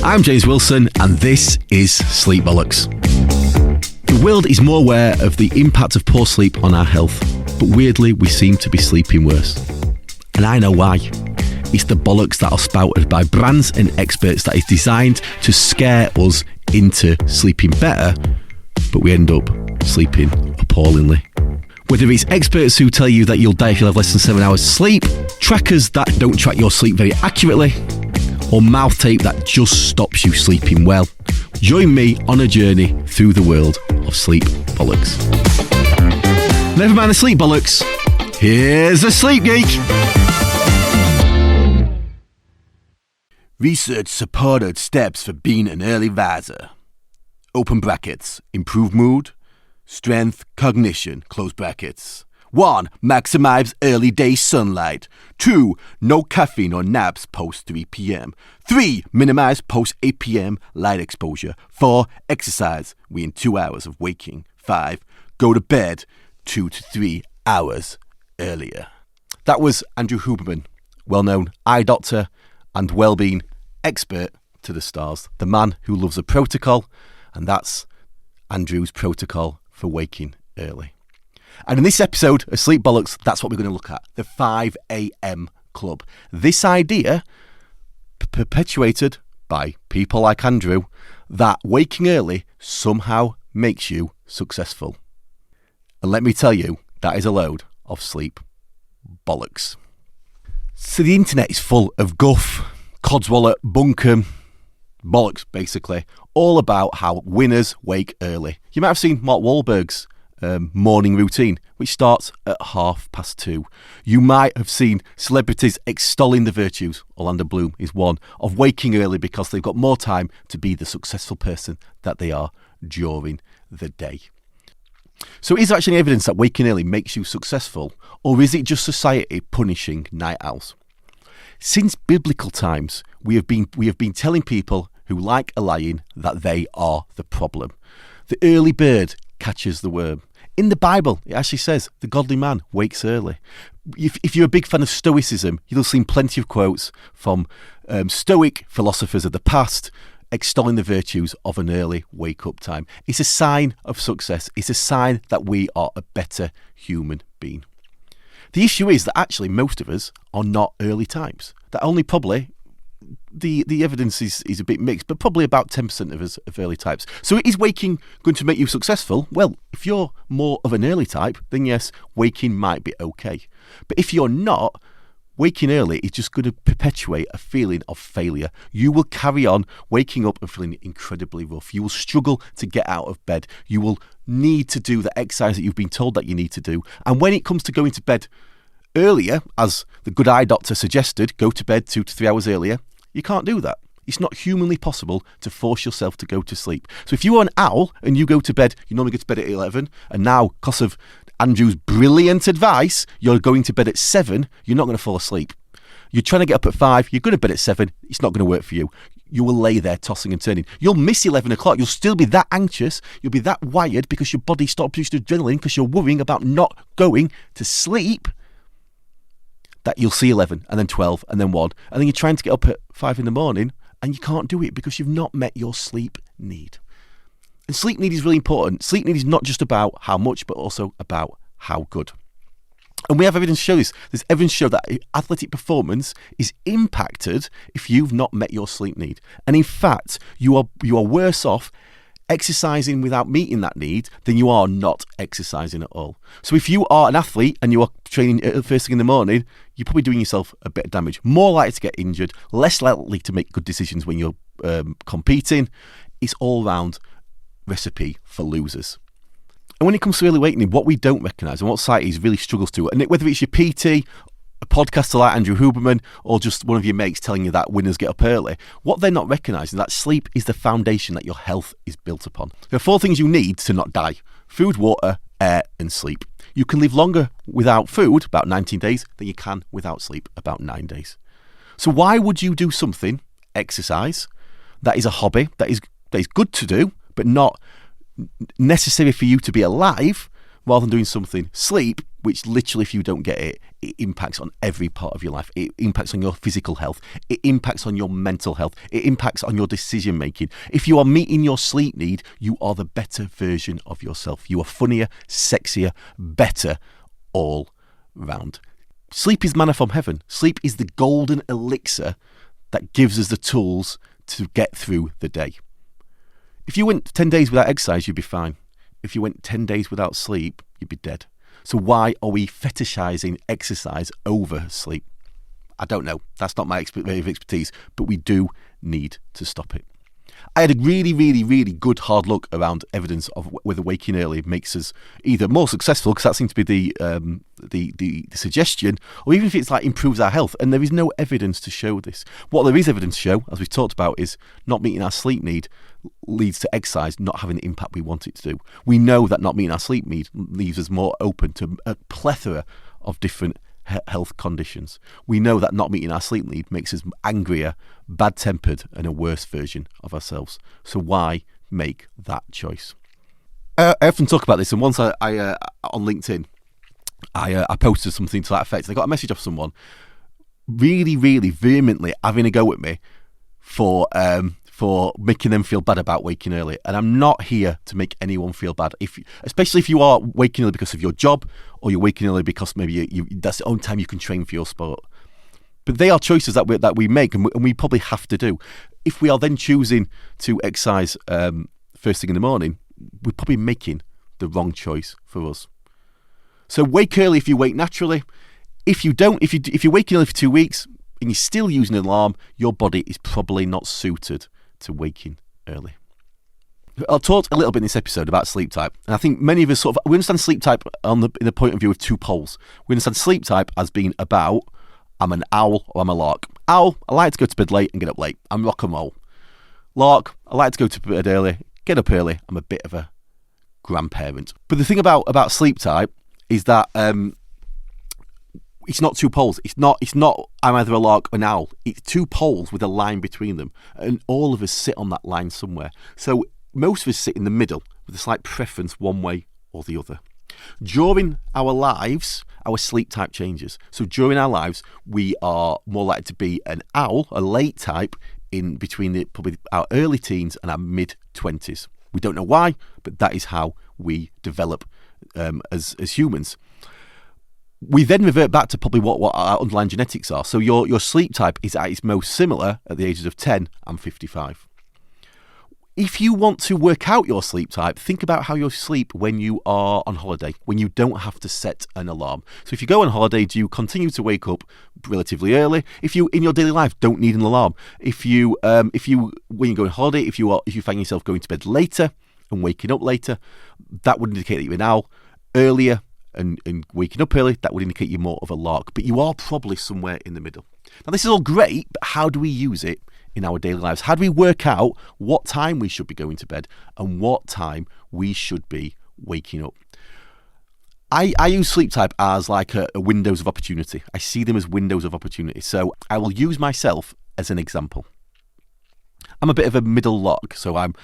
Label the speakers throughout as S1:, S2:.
S1: I'm James Wilson, and this is Sleep Bollocks. The world is more aware of the impact of poor sleep on our health, but weirdly, we seem to be sleeping worse. And I know why. It's the bollocks that are spouted by brands and experts that is designed to scare us into sleeping better, but we end up sleeping appallingly. Whether it's experts who tell you that you'll die if you have less than 7 hours sleep, trackers that don't track your sleep very accurately, or mouth tape that just stops you sleeping well, join me on a journey through the world of sleep bollocks. Never mind the sleep bollocks, here's the sleep geek. Research supported steps for being an early riser. Open brackets, improve mood, strength, cognition, close brackets. 1. Maximize early day sunlight. 2. No caffeine or naps post 3 p.m. 3. Minimize post 8 p.m. light exposure. 4. Exercise within 2 hours of waking. 5. Go to bed 2 to 3 hours earlier. That was Andrew Huberman, well-known eye doctor and well-being expert to the stars. The man who loves a protocol, and that's Andrew's protocol for waking early. And in this episode of Sleep Bollocks, that's what we're going to look at, the 5 a.m. club. This idea, perpetuated by people like Andrew, that waking early somehow makes you successful. And let me tell you, that is a load of sleep bollocks. So the internet is full of guff, condwallop, bunkum, bollocks basically, all about how winners wake early. You might have seen Mark Wahlberg's morning routine, which starts at 2:30. You might have seen celebrities extolling the virtues, Orlando Bloom is one, of waking early because they've got more time to be the successful person that they are during the day. So is there actually evidence that waking early makes you successful, or is it just society punishing night owls? Since biblical times, we have been telling people who like a lying that they are the problem. The early bird catches the worm. In the Bible, it actually says the godly man wakes early. If you're a big fan of Stoicism, you'll have seen plenty of quotes from Stoic philosophers of the past extolling the virtues of an early wake-up time. It's a sign of success. It's a sign that we are a better human being. The issue is that actually most of us are not early types. That only probably, the evidence is a bit mixed, but probably about 10% of us are early types. So is waking going to make you successful? Well, if you're more of an early type, then yes, waking might be okay. But if you're not, waking early is just going to perpetuate a feeling of failure. You will carry on waking up and feeling incredibly rough. You will struggle to get out of bed. You will need to do the exercise that you've been told that you need to do. And when it comes to going to bed earlier, as the good eye doctor suggested, go to bed 2 to 3 hours earlier, you can't do that. It's not humanly possible to force yourself to go to sleep. So if you are an owl and you go to bed, you normally go to bed at 11, and now, because of Andrew's brilliant advice, you're going to bed at 7, you're not going to fall asleep. You're trying to get up at 5, you're going to bed at 7, it's not going to work for you. You will lay there tossing and turning. You'll miss 11 o'clock. You'll still be that anxious. You'll be that wired because your body stopped producing adrenaline because you're worrying about not going to sleep, that you'll see 11 and then 12 and then 1. And then you're trying to get up at 5 in the morning and you can't do it because you've not met your sleep need. And sleep need is really important. Sleep need is not just about how much, but also about how good. And we have evidence to show this. There's evidence to show that athletic performance is impacted if you've not met your sleep need. And in fact, you are worse off exercising without meeting that need than you are not exercising at all. So if you are an athlete and you are training first thing in the morning, you're probably doing yourself a bit of damage. More likely to get injured, less likely to make good decisions when you're competing. It's all round recipe for losers. And when it comes to early awakening, what we don't recognise and what society really struggles to, and whether it's your PT, a podcaster like Andrew Huberman, or just one of your mates telling you that winners get up early, what they're not recognising is that sleep is the foundation that your health is built upon. There are 4 things you need to not die: food, water, air, and sleep. You can live longer without food, about 19 days, than you can without sleep, about 9 days. So why would you do something, exercise, that is a hobby, that is good to do, but not necessary for you to be alive, rather than doing something. Sleep, which literally if you don't get it, it impacts on every part of your life. It impacts on your physical health. It impacts on your mental health. It impacts on your decision making. If you are meeting your sleep need, you are the better version of yourself. You are funnier, sexier, better all round. Sleep is manna from heaven. Sleep is the golden elixir that gives us the tools to get through the day. If you went 10 days without exercise, you'd be fine. If you went 10 days without sleep, you'd be dead. So why are we fetishizing exercise over sleep? I don't know. That's not my area of expertise, but we do need to stop it. I had a really, really, really good hard look around evidence of whether waking early makes us either more successful, because that seems to be the suggestion, or even if it's like improves our health. And there is no evidence to show this. What there is evidence to show, as we've talked about, is not meeting our sleep need leads to exercise not having the impact we want it to do. We know that not meeting our sleep need leaves us more open to a plethora of different health conditions. We know that not meeting our sleep need makes us angrier, bad-tempered, and a worse version of ourselves. So why make that choice? I often talk about this, and once I on LinkedIn, I posted something to that effect. I got a message off someone really, really vehemently having a go at me for making them feel bad about waking early. And I'm not here to make anyone feel bad, especially if you are waking early because of your job, or you're waking early because maybe that's the only time you can train for your sport. But they are choices that we make, and we probably have to do. If we are then choosing to exercise first thing in the morning, we're probably making the wrong choice for us. So wake early if you wake naturally. If you don't, if you're waking early for 2 weeks and you're still using an alarm, your body is probably not suited to waking early. I'll talk a little bit in this episode about sleep type, and I think many of us we understand sleep type in the point of view of two poles. We understand sleep type as being about, I'm an owl or I'm a lark. Owl, I like to go to bed late and get up late. I'm rock and roll. Lark, I like to go to bed early, get up early. I'm a bit of a grandparent. But the thing about sleep type is that it's not two poles. It's not I'm either a lark or an owl. It's two poles with a line between them, and all of us sit on that line somewhere. So most of us sit in the middle with a slight preference one way or the other. During our lives, our sleep type changes. So during our lives, we are more likely to be an owl, a late type, in between probably our early teens and our mid-20s. We don't know why, but that is how we develop as humans. We then revert back to probably what our underlying genetics are. So your sleep type is at its most similar at the ages of 10 and 55. If you want to work out your sleep type, think about how you sleep when you are on holiday, when you don't have to set an alarm. So if you go on holiday, do you continue to wake up relatively early? If you, in your daily life, don't need an alarm. When you go on holiday, if you find yourself going to bed later and waking up later, that would indicate that you're an owl. Earlier and waking up early, that would indicate you're more of a lark. But you are probably somewhere in the middle. Now, this is all great, but how do we use it in our daily lives? How do we work out what time we should be going to bed and what time we should be waking up? I use sleep type as like a windows of opportunity. I see them as windows of opportunity. So I will use myself as an example. I'm a bit of a middle lark, so I'm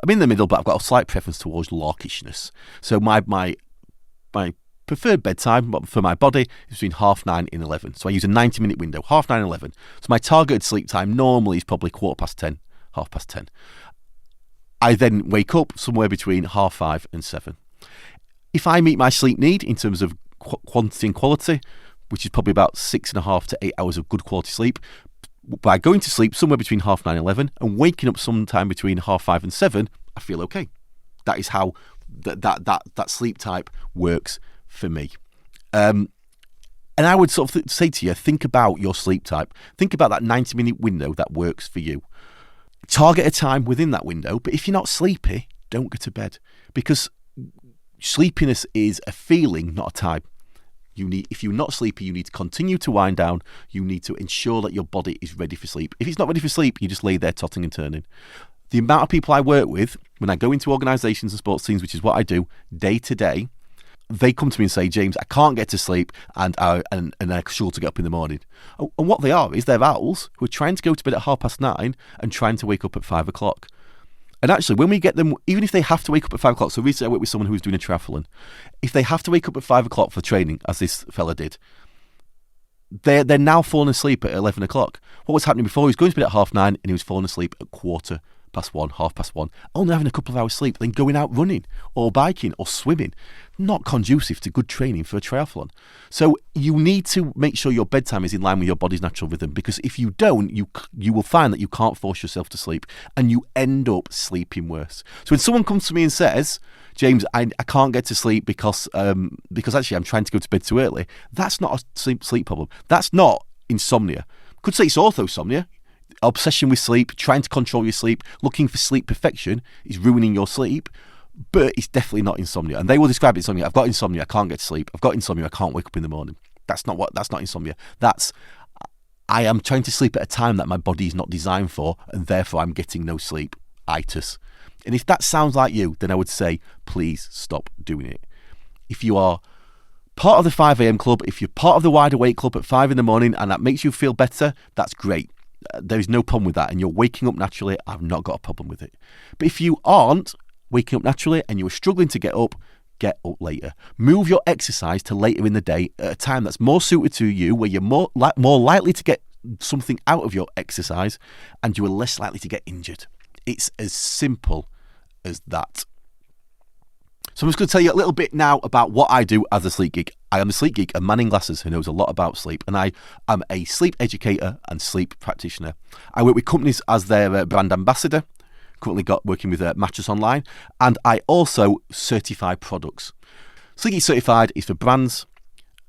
S1: in the middle, but I've got a slight preference towards larkishness. So my preferred bedtime for my body is between 9:30 and 11. So I use a 90-minute window, 9:30 and 11. So my targeted sleep time normally is probably 10:15, 10:30. I then wake up somewhere between 5:30 and 7. If I meet my sleep need in terms of quantity and quality, which is probably about 6.5 to 8 hours of good quality sleep, by going to sleep somewhere between 9:30 and 11 and waking up sometime between 5:30 and 7, I feel okay. That is how that sleep type works for me. And I would sort of say to you, think about your sleep type. Think about that 90-minute window that works for you. Target a time within that window, but if you're not sleepy, don't go to bed, because sleepiness is a feeling, not a time. If you're not sleepy, you need to continue to wind down. You need to ensure that your body is ready for sleep. If it's not ready for sleep, you just lay there totting and turning. The amount of people I work with, when I go into organisations and sports teams, which is what I do day to day, they come to me and say, James, I can't get to sleep and I struggle to get up in the morning. And what they are is they're owls who are trying to go to bed at 9:30 and trying to wake up at 5 o'clock. And actually, when we get them, even if they have to wake up at 5 o'clock, so recently I worked with someone who was doing a triathlon, if they have to wake up at 5 o'clock for training, as this fella did, they're now falling asleep at 11 o'clock. What was happening before? He was going to bed at 9:30 and he was falling asleep at 1:15, 1:30, only having a couple of hours sleep, then going out running or biking or swimming. Not conducive to good training for a triathlon. So you need to make sure your bedtime is in line with your body's natural rhythm, because if you don't, you will find that you can't force yourself to sleep and you end up sleeping worse. So when someone comes to me and says, James, I can't get to sleep because actually I'm trying to go to bed too early, that's not a sleep problem. That's not insomnia. Could say it's orthosomnia. Obsession with sleep, trying to control your sleep, looking for sleep perfection is ruining your sleep, but it's definitely not insomnia. And they will describe it as insomnia. I've got insomnia, I can't get to sleep. I've got insomnia, I can't wake up in the morning. That's not insomnia. I am trying to sleep at a time that my body is not designed for, and therefore I'm getting no sleep. Itis. And if that sounds like you, then I would say, please stop doing it. If you are part of the 5 a.m. club, if you're part of the Wide Awake club at 5 in the morning and that makes you feel better, that's great. There is no problem with that, and you're waking up naturally, I've not got a problem with it. But if you aren't waking up naturally and you're struggling to get up later. Move your exercise to later in the day at a time that's more suited to you, where you're more likely to get something out of your exercise and you are less likely to get injured. It's as simple as that. So I'm just going to tell you a little bit now about what I do as a sleep geek. I am a sleep geek, a man in glasses who knows a lot about sleep, and I am a sleep educator and sleep practitioner. I work with companies as their brand ambassador, currently working with Mattress Online, and I also certify products. Sleep Geek Certified is for brands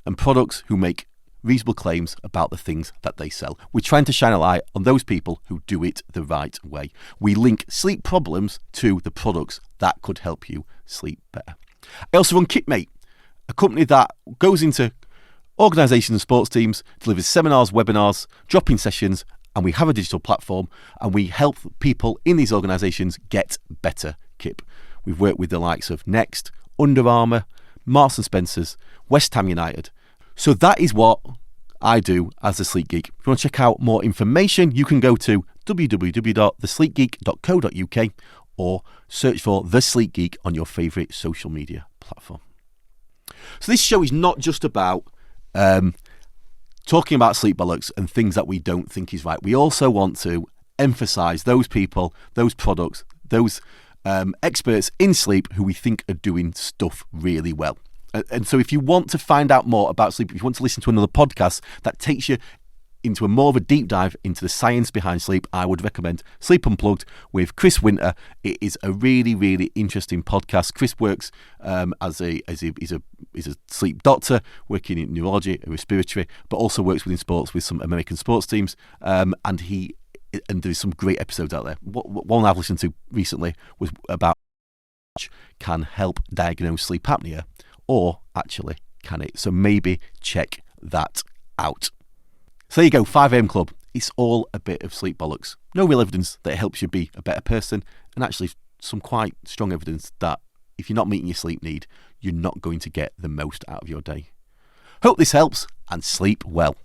S1: and products who make reasonable claims about the things that they sell. We're trying to shine a light on those people who do it the right way. We link sleep problems to the products that could help you sleep better. I also run Kitmate, a company that goes into organisations and sports teams, delivers seminars, webinars, drop-in sessions, and we have a digital platform, and we help people in these organisations get better kip. We've worked with the likes of Next, Under Armour, Marks and Spencer's, West Ham United. So that is what I do as a Sleep Geek. If you want to check out more information, you can go to www.thesleepgeek.co.uk or search for The Sleep Geek on your favourite social media platform. So this show is not just about talking about sleep bollocks and things that we don't think is right. We also want to emphasise those people, those products, those experts in sleep who we think are doing stuff really well. And so if you want to find out more about sleep, if you want to listen to another podcast that takes you into a more of a deep dive into the science behind sleep, I would recommend Sleep Unplugged with Chris Winter. It is a really, really interesting podcast. Chris works as a sleep doctor, working in neurology and respiratory, but also works within sports with some American sports teams. And there's some great episodes out there. One I've listened to recently was about can help diagnose sleep apnea, or actually can it? So maybe check that out. So there you go, 5am Club. It's all a bit of sleep bollocks. No real evidence that it helps you be a better person, and actually some quite strong evidence that if you're not meeting your sleep need, you're not going to get the most out of your day. Hope this helps, and sleep well.